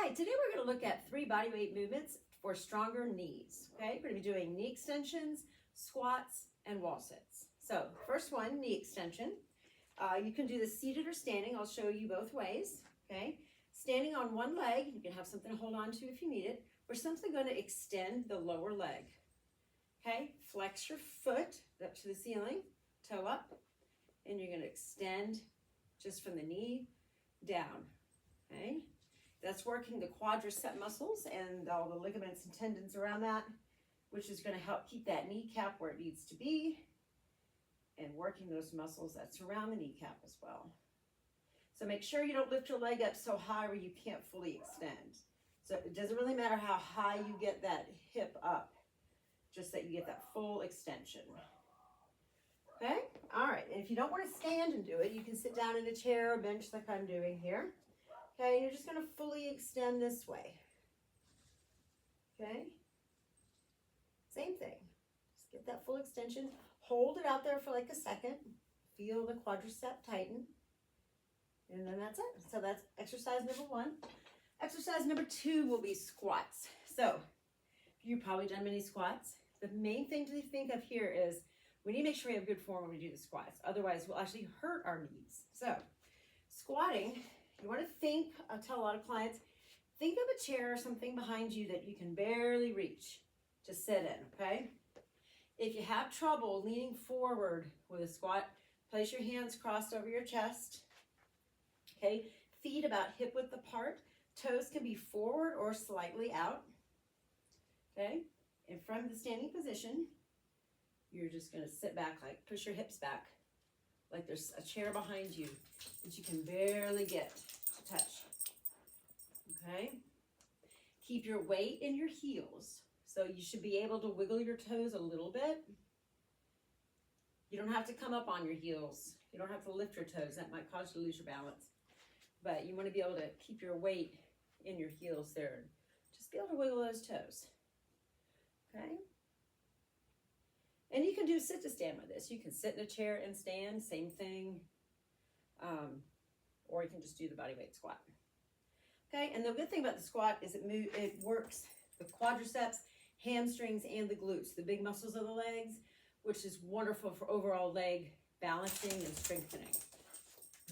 right, today we're going to look at 3 body weight movements for stronger knees. Okay, we're going to be doing knee extensions, squats, and wall sits. So first one, knee extension. You can do this seated or standing. I'll show you both ways. Okay, standing on one leg, you can have something to hold on to if you need it. We're simply going to extend the lower leg. Okay, flex your foot up to the ceiling, toe up, and you're going to extend just from the knee down. Okay, that's working the quadricep muscles and all the ligaments and tendons around that, which is going to help keep that kneecap where it needs to be and working those muscles that surround the kneecap as well. So make sure you don't lift your leg up so high where you can't fully extend. So it doesn't really matter how high you get that hip up, just that you get that full extension. Okay, all right, and if you don't want to stand and do it, you can sit down in a chair or bench like I'm doing here. Okay, you're just going to fully extend this way. Okay, same thing. Just get that full extension. Hold it out there for like a second. Feel the quadricep tighten. And then that's it. So that's exercise number 1. Exercise number 2 will be squats. So you've probably done many squats. The main thing to think of here is we need to make sure we have good form when we do the squats. Otherwise, we'll actually hurt our knees. So squatting, you want to think, I tell a lot of clients, think of a chair or something behind you that you can barely reach to sit in, okay? If you have trouble leaning forward with a squat, place your hands crossed over your chest, okay? Feet about hip width apart. Toes can be forward or slightly out, okay? And from the standing position, you're just gonna sit back, like push your hips back, like there's a chair behind you that you can barely get to touch, okay? Keep your weight in your heels. So you should be able to wiggle your toes a little bit. You don't have to come up on your heels. You don't have to lift your toes. That might cause you to lose your balance. But you want to be able to keep your weight in your heels there. Just be able to wiggle those toes. Okay? And you can do sit to stand with this. You can sit in a chair and stand, same thing. Or you can just do the body weight squat. Okay, and the good thing about the squat is it works the quadriceps, hamstrings, and the glutes, the big muscles of the legs, which is wonderful for overall leg balancing and strengthening.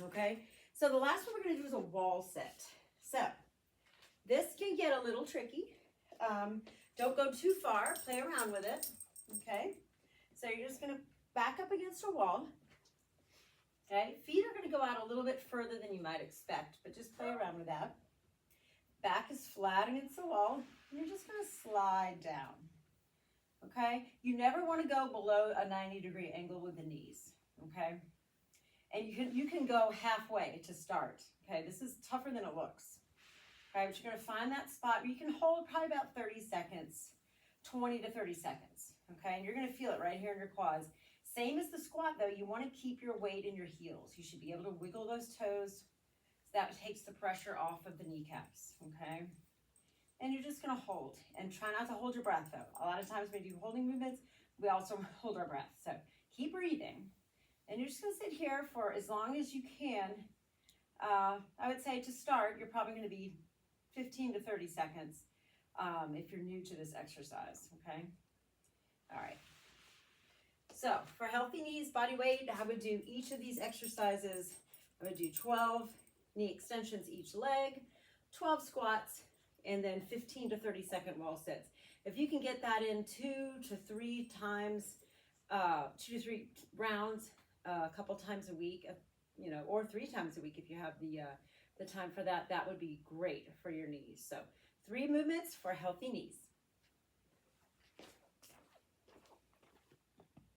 Okay, so the last one we're going to do is a wall sit. So this can get a little tricky. Don't go too far, play around with it. Okay, so you're just going to back up against a wall. Okay, feet are going to go out a little bit further than you might expect, but just play around with that. Back is flat against the wall. And you're just going to slide down. Okay, you never want to go below a 90-degree angle with the knees. Okay, and you can go halfway to start. Okay, this is tougher than it looks. Okay, but you're going to find that spot where you can hold probably about 30 seconds, 20 to 30 seconds. Okay, and you're going to feel it right here in your quads. Same as the squat though, you want to keep your weight in your heels. You should be able to wiggle those toes. So that takes the pressure off of the kneecaps. Okay. And you're just going to hold and try not to hold your breath though. A lot of times when we do holding movements, we also hold our breath. So keep breathing. And you're just going to sit here for as long as you can. I would say to start, you're probably going to be 15 to 30 seconds if you're new to this exercise. Okay. All right. So for healthy knees, body weight, I would do each of these exercises. I would do 12 knee extensions each leg, 12 squats, and then 15 to 30 second wall sits. If you can get that in 2 to 3 times, 2 to 3 rounds, a couple times a week, or 3 times a week if you have the time for that, that would be great for your knees. So 3 movements for healthy knees.